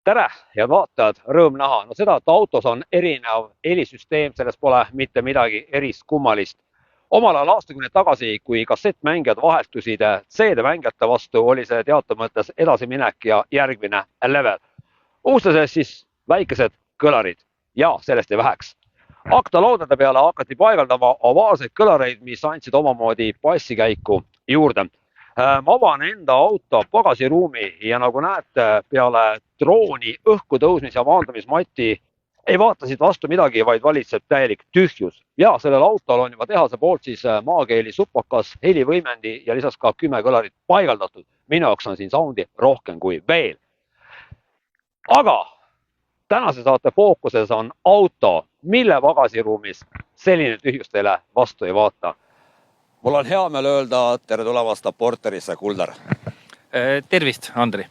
Tere, head vaatajad, rõõm näha. No seda, et autos on erinev helisüsteem, selles pole mitte midagi eriskummalist. Omal ajal aastakümneid tagasi, kui kassettmängijad vahetusid CD-mängijate vastu, oli see teatud mõttes edasiminek ja järgmine level. Uustuses siis väikesed kõlarid ja sellest ei väheks. Aktaloodade peale hakati paigaldama ovaalseid kõlareid, mis andsid omamoodi bassikäiku juurde. Ma avan enda auto pagasiruumi ja nagu näete, peale drooni õhku tõusmis ja maandamismatti ei vaata siit vastu midagi, vaid valitseb täielik tühjus. Ja sellel autol on juba tehase poolt siis maakeeli supakas, helivõimendi ja lisaks ka 10 kõlarit paigaldatud. Minu jaoks on siin soundi rohkem kui veel. Aga tänase saate fookuses on auto, mille pagasiruumis selline tühjus teile vastu ei vaata. Mul on hea meel öelda tere tulemast Porterisse, Kuldar. Tervist, Andri.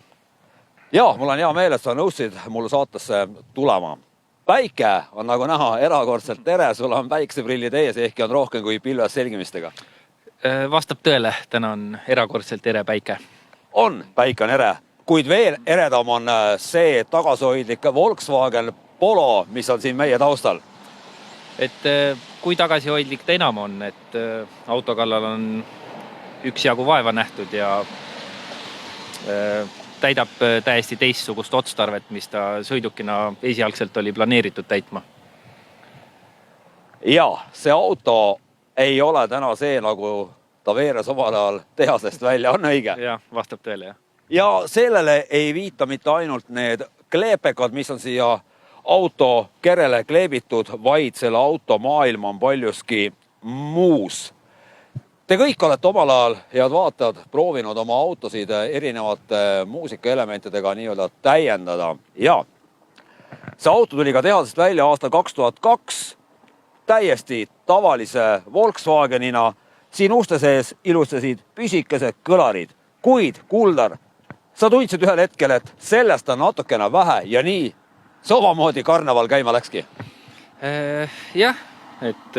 Ja, mul on hea meel, et sa nõusid mul saatesse tulema. Päike on nagu näha erakordselt tere, sul on päikseprillid ees, ehkki on rohkem kui pilves selgimistega. Vastab tõele, täna on erakordselt ere päike. Päike on ere, kuid veel eredam on see tagasihoidlik Volkswagen Polo, mis on siin meie taustal. Et kui tagasihoidlik ta enam on, et auto kallal on üksjagu vaeva nähtud ja täidab täiesti teistsugust otstarvet, mis ta sõidukina esialgselt oli planeeritud täitma. Ja, see auto ei ole täna see, nagu ta veeres omal ajal tehasest välja, on õige? Ja, vastab tõele, jah. Ja sellele ei viita mitte ainult need kleepekad, mis on siia auto kerele kleebitud, vaid selle auto maailm on paljuski muus. Te kõik olete omal ajal, head vaatajad, proovinud oma autosid erinevate muusikaelementidega nii-öelda täiendada. Ja see auto tuli ka tehasest välja aastal 2002 täiesti tavalise Volkswagenina. Siin uste sees ilustasid püsikesed kõlarid. Kuid, Kuldar, sa tundsid ühel hetkel, et sellest on natukene vähe ja nii see omamoodi karneval käima läkski. Jah, et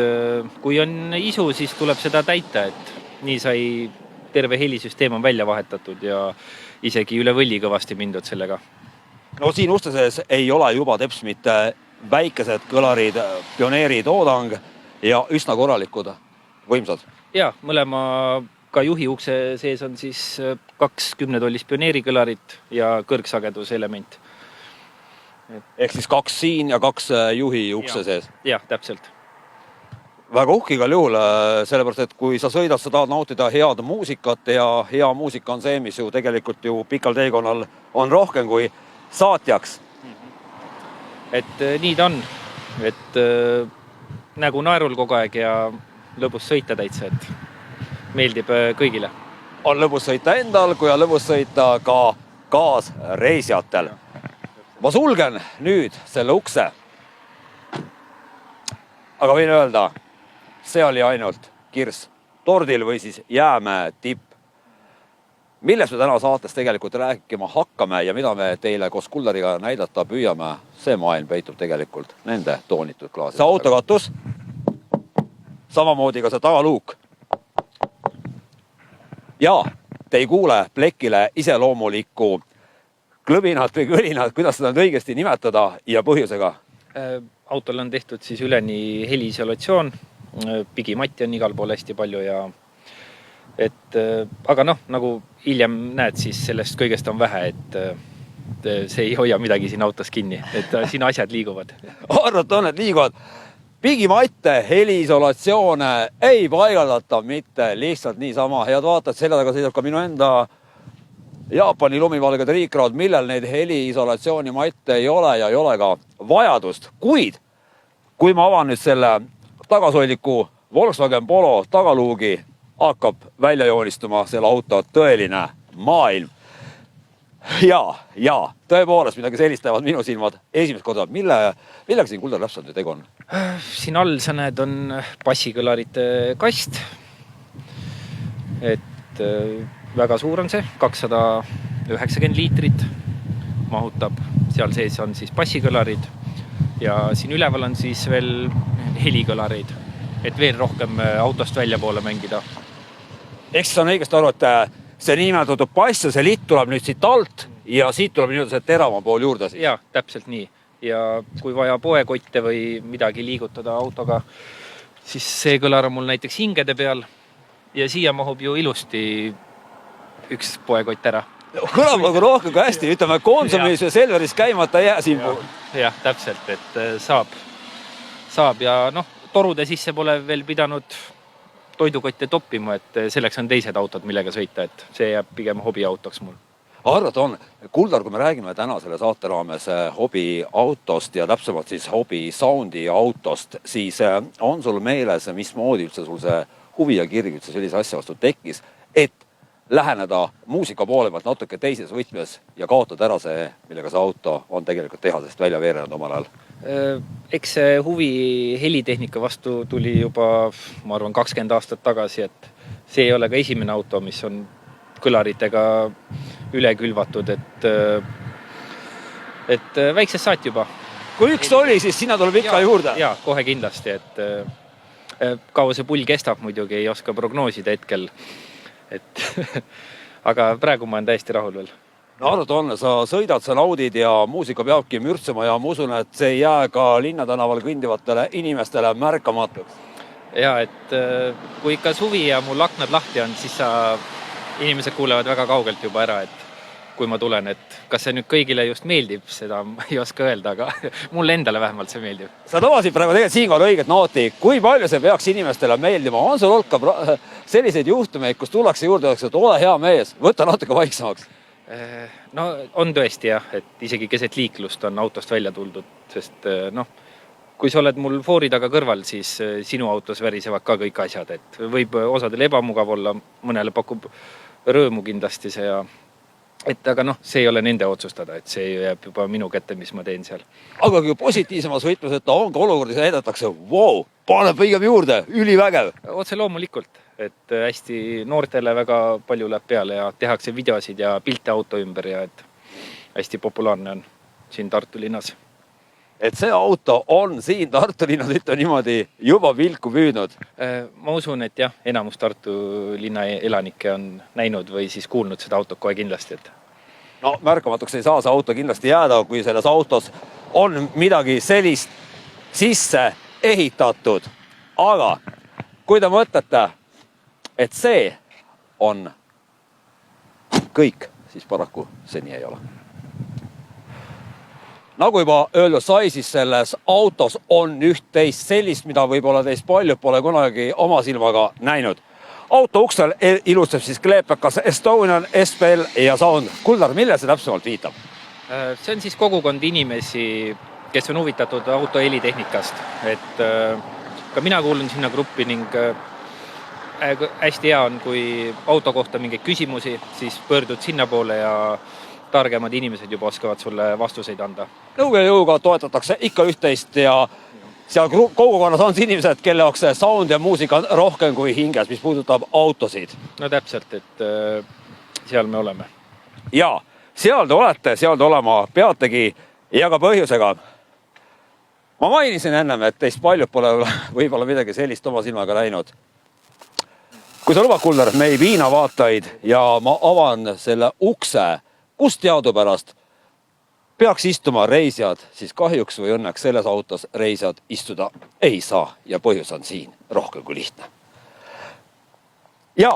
kui on isu, siis tuleb seda täita, et nii sai terve helisüsteem on välja vahetatud ja isegi üle võlli kõvasti mindud sellega. No siin uste sees ei ole juba teps mitte väikesed kõlarid, pioneeri toodang ja üsna korralikud, võimsad. Ja, mõlema ka juhi ukse sees on siis 20-tollis pioneeri kõlarit ja kõrgsageduselement. Ehk siis 2 siin ja 2 juhi ukse sees. Jah, täpselt. Väga uhke igal juhul, sellepärast, et kui sa sõidad, sa tahad nautida head muusikat ja hea muusika on see, mis ju tegelikult ju pikal teekonnal on rohkem kui saatjaks. Et nii ta on, et nägu naerul kogu aeg ja lõbus sõita täitsa, et meeldib kõigile. On lõbus sõita endal, kui on lõbus sõita ka kaasreisijatel. Ma sulgen nüüd selle ukse. Aga võin öelda, see oli ainult kirss tordil või siis jäämäe tipp. Millest me täna saates tegelikult rääkima hakkame ja mida me teile koos Kuldariga näidata püüame, see maailm peitub tegelikult nende toonitud klaasi. See autokatus, samamoodi ka see tagaluuk. Ja te ei kuule plekile iseloomulikku klõbinad või kõlinad, kuidas seda on õigesti nimetada ja põhjusega? Autol on tehtud siis üleni heliisolatsioon, pigimatti on igal pool hästi palju ja aga nagu hiljem näed, siis sellest kõigest on vähe, et see ei hoia midagi siin autos kinni, et siin asjad liiguvad. Arvat on, et liiguvad. Pigimatte heliisolatsioone ei paigaldata mitte lihtsalt niisama. Head vaatad, selle taga sõidab ka minu enda Jaapani lumivalgede riikraad, millel neid heliisolatsiooni matte ei ole ja ei ole ka vajadust. Kuid, kui ma avan nüüd selle tagasoiliku Volkswagen Polo tagaluugi, hakkab välja joonistuma selle auto tõeline maailm. Ja, tõepoolest midagi sellist teevad minu silmad esimest korda. Millega siin Kuldar täpselt tegu on? Siin all sa näed on bassikõlarite kast. Et väga suur on see, 290 liitrit mahutab. Seal sees on siis bassikõlarid ja siin üleval on siis veel helikõlarid, et veel rohkem autost välja poole mängida. Eks on õigesti aru, et see niinimetatud bass ja see litt tuleb nüüd siit alt ja siit tuleb nii-öelda see terava pool juurde siis. Jaa, täpselt nii. Ja kui vaja poekotte või midagi liigutada autoga, siis see kõlar on mul näiteks hingede peal ja siia mahub ju ilusti üks poekott ära. Kõlab aga rohkem kui hästi, ütleme Konsumis ja Selveris käimata jää siin puhul. Jah, täpselt, et saab ja torude sisse pole veel pidanud toidukotte toppima, et selleks on teised autod, millega sõita, et see jääb pigem hobiautoks mul. Arvad on, Kuldar, kui me räägime täna selle saate raames hobiautost ja täpsemalt siis hobi soundi autost, siis on sul meeles, mismoodi üldse sul see huvi ja kirg üldse sellise asja vastu tekkis, et läheneda muusika poole pealt natuke teises võtmes ja kaotada ära see, millega see auto on tegelikult tehasest välja veerenud omal ajal? Eks see huvi helitehnika vastu tuli juba, ma arvan, 20 aastat tagasi, et see ei ole ka esimene auto, mis on kõlaritega üle külvatud, et väiksest saat juba. Kui üks oli, siis sinna tuleb ikka juurde. Jaa, kohe kindlasti, et kaua see pull kestab muidugi, ei oska prognoosida hetkel. Aga praegu ma olen täiesti rahul veel. No arvad on, sa sõidad, sa naudid ja muusika peabki mürtsema ja ma usun, et see ei jää ka linnatanaval kõndivatele inimestele märkamatuks. Jaa, et kui ikka suvi ja mul aknad lahti on, siis inimesed kuulevad väga kaugelt juba ära, et kui ma tulen, et kas see nüüd kõigile just meeldib, seda ma ei oska öelda, aga mulle endale vähemalt see meeldib. Sa tabasid praegu tegelikult siinkohal õiget nooti. Kui palju see peaks inimestele meeldima? On sul olnud ka selliseid juhtumeid, kus tullakse juurde, et ole hea mees, võta natuke vaiksemaks? No on tõesti jah, et isegi keset liiklust on autost välja tuldud, sest kui sa oled mul foori taga kõrval, siis sinu autos värisevad ka kõik asjad, et võib osadel ebamugav olla, mõnele pakub rõõmu kindlasti see ja aga see ei ole nende otsustada, et see jääb juba minu kätte, mis ma teen seal. Aga kui positiivsemas võtmes, et on ka olukordi, see edatakse, wow, paneb pigem juurde, ülivägev. Otse loomulikult, et hästi noortele väga palju läheb peale ja tehakse videosid ja pilte auto ümber ja et hästi populaarne on siin Tartu linnas. Et see auto on siin Tartu linnas, ütle niimoodi, juba vilku püüdnud. Ma usun, et jah, enamus Tartu linna elanikke on näinud või siis kuulnud seda autot kohe kindlasti. Et... No märkamatuks ei saa see auto kindlasti jääda, kui selles autos on midagi sellist sisse ehitatud. Aga kui te mõtlete, et see on kõik, siis paraku see nii ei ole. Nagu juba öeldud sai, siis selles autos on üht-teist sellist, mida võib-olla teist paljud pole kunagi oma silmaga näinud. Auto uksel ilustab siis kleepekas Estonian, SPL ja Sound. Kuldar, mille see täpsemalt viitab? See on siis kogukond inimesi, kes on huvitatud auto helitehnikast. Et ka mina kuulun sinna gruppi ning hästi hea on, kui auto kohta mingeid küsimusi, siis pöördud sinna poole ja targemad inimesed juba oskavad sulle vastuseid anda. Nõu ja jõuga toetatakse ikka üht-teist ja seal kogukonnas on inimesed, kelle jaoks sound ja muusika on rohkem kui hinges, mis puudutab autosid. No täpselt, et seal me oleme. Ja, seal te olete, seal te olema peategi ja ka põhjusega. Ma mainisin ennem, et teist paljud pole võib-olla midagi sellist oma silmaga läinud. Kui sa lubad, Kuldar, me ei viina vaataid ja ma avan selle ukse, kus teadupärast peaks istuma reisijad, siis kahjuks või õnneks selles autos reisijad istuda ei saa ja põhjus on siin rohkem kui lihtne. Ja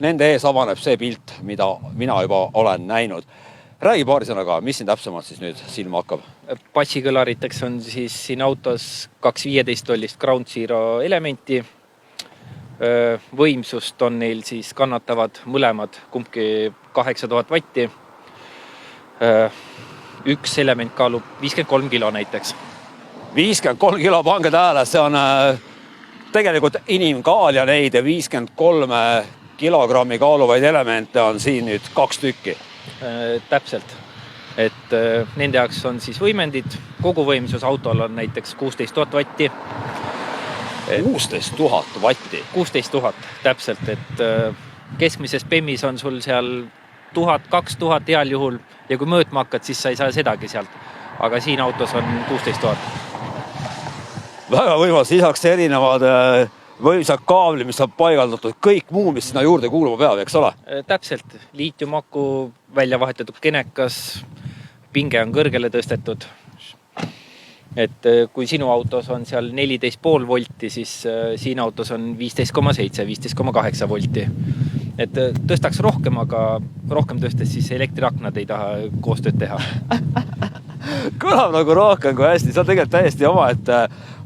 nende ees avaneb see pilt, mida mina juba olen näinud. Räägi paari sõnaga, mis siin täpsemalt siis nüüd silma hakkab? Bassikõlariteks on siis siin autos 215-tollist Ground Zero elementi. Võimsust on neil siis kannatavad mõlemad, kumbki 8000 vatti. Üks element kaalub 53 kilo näiteks. 53 kilo, pange tähele, see on tegelikult inimkaal ja neid 53 kilogrammi kaaluvaid elemente on siin nüüd 2 tükki. Täpselt, et nende jaoks on siis võimendid, koguvõimsus autol on näiteks 16 000 vatti. 16 000 vatti? 16 000, täpselt, et keskmises PEM-is on sul seal 1000-2000 heal juhul ja kui mõõtma hakkad, siis sa ei saa sedagi sealt. Aga siin autos on 16 000. Väga võimas, lisaks erinevad võimsad kaabli, mis on paigaldatud, kõik muu, mis sinna juurde kuuluma peab, eks ole? Täpselt, liitiumaku, välja vahetatud kenekas, pinge on kõrgele tõstetud. Et kui sinu autos on seal 14,5 volti, siis siin autos on 15,7, 15,8 volti. Et tõstaks rohkem, aga rohkem tõstes siis elektriaknad ei taha koostööd teha. Kõlab nagu rohkem kui hästi, see on tegelikult täiesti oma, et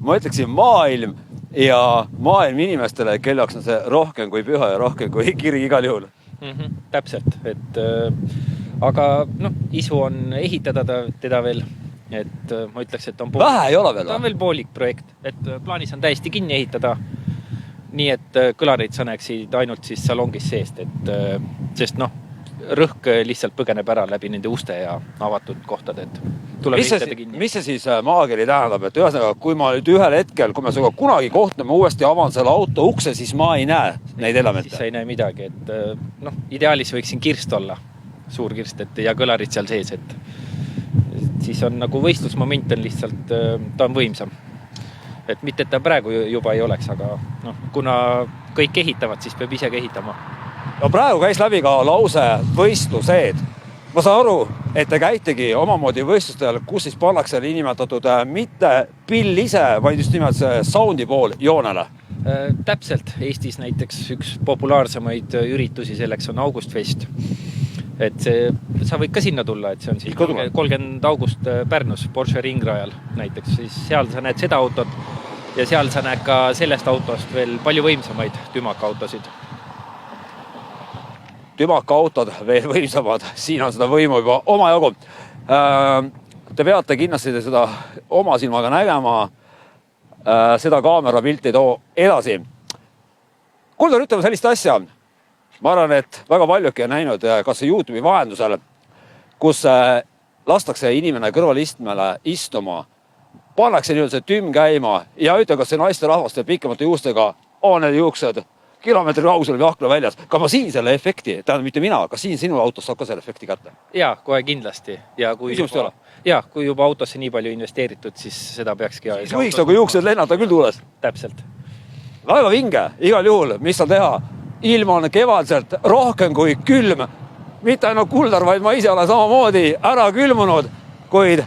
ma ütleksin maailm ja maailm inimestele, kelle jaoks on see rohkem kui püha ja rohkem kui kiri igal juhul. Täpselt, et aga isu on ehitada teda veel, et ma ütleks, et on poolik. Vähe ei ole veel? Ta on veel poolik projekt, et plaanis on täiesti kinni ehitada, nii et kõlarid saneksid ainult siis salongis seest, et sest rõhk lihtsalt põgeneb ära läbi nende uste ja avatud kohtad, et tuleb ehitada kinni. Mis see siis maakeli tähendab, et ühesõnaga, kui ma nüüd ühel hetkel, kui me sinuga kunagi kohtame, uuesti avan selle auto ukse, siis ma ei näe neid elemente? Siis sa ei näe midagi, et ideaalis võiks siin kirst olla, suur kirst, ja kõlarid seal sees, et siis on nagu võistlusmoment on lihtsalt, ta on võimsam. Et mitte, et ta praegu juba ei oleks, aga kuna kõik ehitavad, siis peab ise ehitama. No praegu käis läbi ka lause võistluseed. Ma saan aru, et te käitegi omamoodi võistlustel, kus siis pannakse inimetatud mitte pill ise, vaid just nimelt see soundi pool joonele. Täpselt. Eestis näiteks üks populaarsemaid üritusi selleks on Augustfest. Et sa võid ka sinna tulla, et see on siis 30 august Pärnus Porsche ringrajal näiteks. Siis seal sa näed seda autot ja seal sa näed ka sellest autost veel palju võimsamaid tümakautosid. Tümakautod veel võimsamad, siin on seda võimu juba oma jagu. Te peate kindlasti seda oma silmaga nägema, seda kaamera pilti too edasi. Kuldar, ütleme sellist asja. Ma arvan, et väga paljuki on näinud kas YouTube'i vahendusel, kus lastakse inimene kõrvalistmele istuma, pannakse nii-öelda see tüm käima ja ütle, kas see naiste rahvaste pikemate juustega on need juuksed kilomeetri kaugusel või akna väljas. Kas ma siin selle efekti, tähendab mitte mina, kas siin sinu autos saab ka selle efekti kätte? Jaa, kohe kindlasti. Ja kui juba autosse nii palju investeeritud, siis seda peakski... Siis võiks nagu juuksed lennata küll tuules. Täpselt. Väga vinge, igal juhul, mis on teha? Ilm on kevadselt rohkem kui külm. Mitte ainult Kuldar, vaid ma ise olen samamoodi ära külmunud, kuid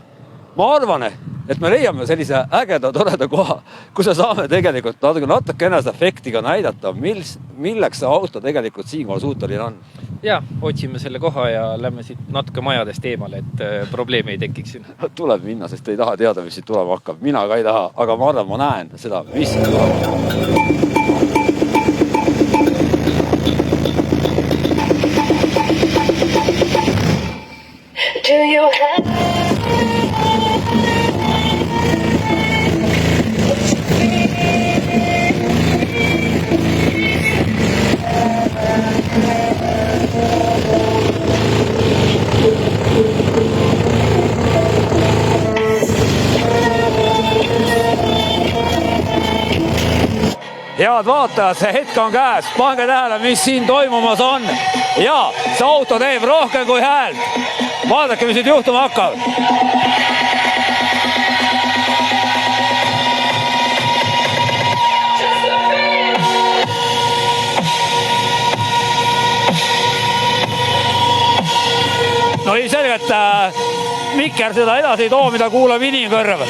ma arvan, et me leiame sellise ägeda, toreda koha, kus me saame tegelikult natukene seda efektiga näidata, milleks see auto tegelikult siinkohal suuteline on. Ja, otsime selle koha ja lähme siit natuke majadest eemale, et probleeme ei tekiks siin. Tuleb minna, sest ei taha teada, mis siit tulema hakkab. Mina ka ei taha, aga ma arvan, ma näen seda, mis siit tuleb. Do you have Head vaatajad, see hetk on käes. Pange tähele, mis siin toimumas on. Ja see auto teeb rohkem kui häält. Vaadake, mis nüüd juhtuma hakkab. No ilmselgelt mikker seda edasi ei too, mida kuulab inimkõrv.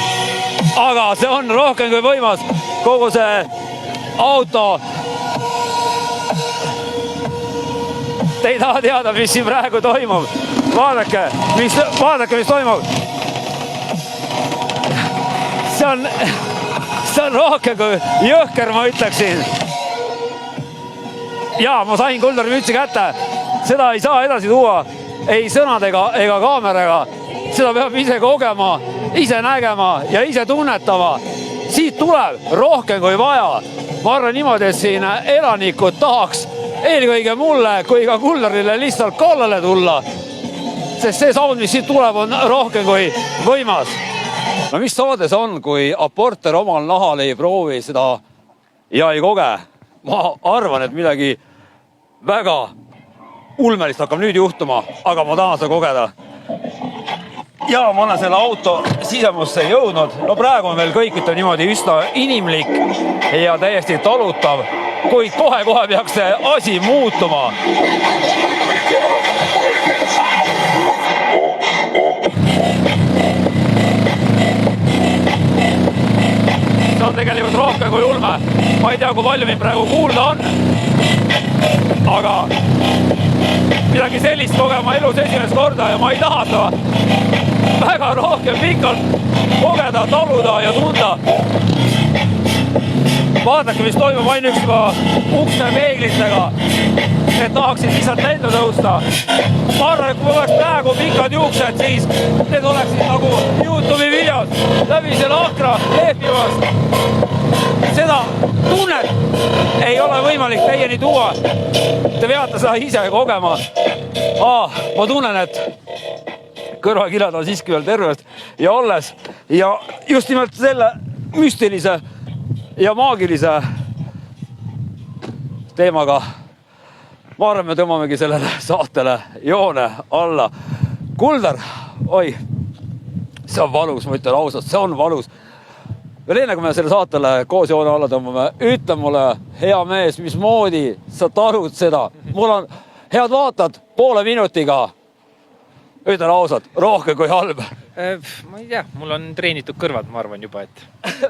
Aga see on rohkem kui võimas. Kogu see auto. Te ei taha teada, mis siin praegu toimub. Vaadake, mis toimub. See on rohkem kui jõhker, ma ütleksin. Ja ma sain Kuldari mütsi kätte. Seda ei saa edasi tuua ei sõnadega ega kaameraga. Seda peab ise kogema, ise nägema ja ise tunnetama. Siit tuleb rohkem kui vaja. Ma arvan niimoodi, et siin elanikud tahaks eelkõige mulle kui ka Kuldarile lihtsalt kallale tulla. Sest see sound, mis siit tuleb, on rohkem kui võimas. No mis saades on, kui Apporter omal nahal ei proovi seda ja ei koge? Ma arvan, et midagi väga ulmelist hakkab nüüd juhtuma, aga ma tahan seda kogeda. ja ma olen selle auto sisemusse jõudnud. No praegu on veel kõik ütleb niimoodi üsna inimlik ja täiesti talutav, kuid kohe-kohe peaks see asi muutuma. See on tegelikult rohkem kui ulme. Ma ei tea, kui palju mind praegu kuulda on, aga midagi sellist kogema elus esimest korda ja ma ei taha seda väga rohkem pikalt kogeda, taluda ja tunda. Vaadake, mis toimub ainuüksi juba ukse peeglitega, et tahaksid lihtsalt lendu tõusta. Ma arvan, et kui oleks praegu pikad juuksed, siis need oleksid nagu YouTube'i videos läbi selle akra lehvimas. Seda tunnet ei ole võimalik teieni tuua. Te peate seda ise kogema. Ma tunnen, et kõrvakilad on siiski veel terved ja olles ja just nimelt selle müstilise ja maagilise teemaga ma arvan, me tõmbamegi sellele saatele joone alla. Kuldar, oi, see on valus, ma ütlen ausalt, see on valus. Veel enne, kui me selle saatele koos joone alla tõmbame, ütle mulle, hea mees, mismoodi sa talud seda. Mul on head vaatad poole minutiga. Ütlen ausalt, rohkem kui halb. Ma ei tea, mul on treenitud kõrvad, ma arvan juba, et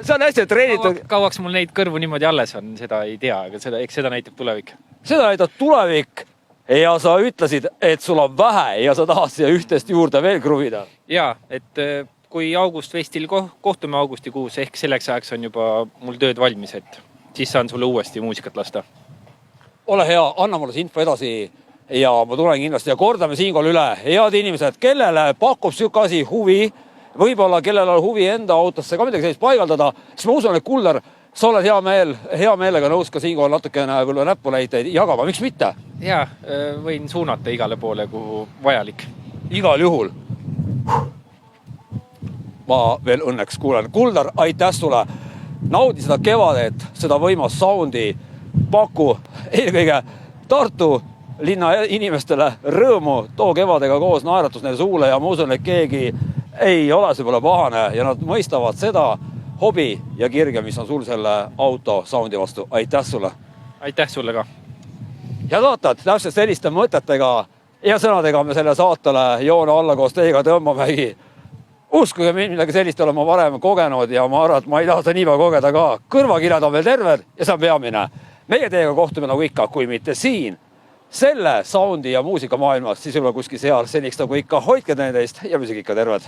see on hästi treenitud. Kauaks mul neid kõrvu niimoodi alles on, seda ei tea, aga eks seda näitab tulevik. Seda näitab tulevik ja sa ütlesid, et sul on vähe ja sa tahad siia ühtest juurde veel kruvida. Jaa, et kui August-Festil kohtume augustikuus, ehk selleks ajaks on juba mul tööd valmis, et siis saan sulle uuesti muusikat lasta. Ole hea, anna mulle see info edasi ja ma tulen kindlasti ja kordame siinkohal üle. Head inimesed, kellele pakub siuke asi huvi, võib-olla kellel on huvi enda autosse ka midagi sellist paigaldada, siis ma usun, et Kuldar, sa oled hea meelega nõus ka siinkohal natukene näpuleiteid jagama. Miks mitte? Jaa, võin suunata igale poole, kuhu vajalik. Igal juhul. Ma veel õnneks kuulen. Kuldar, aitäh sulle. Naudi seda kevadet, seda võimas soundi. Paku eelkõige Tartu linna inimestele rõõmu. Too kevadega koos naeratus neile suule ja ma usun, et keegi ei ole see pole pahane ja nad mõistavad seda hobi ja kirge, mis on sul selle auto soundi vastu. Aitäh sulle. Aitäh sulle ka. Ja vaatad, täpselt selliste mõtetega ja sõnadega me selle saatele joone alla koos teiega tõmbamegi. Uskuge, midagi sellist olen ma varem kogenud ja ma arvan, et ma ei taha seda nii väga kogeda ka. Kõrvakilad on veel terved ja see on peamine. Meie teiega kohtume nagu ikka, kui mitte siin, selle soundi ja muusika maailmas, siis võib-olla kuskil seal, seniks nagu ikka hoidke nendest ja püsige ikka terved.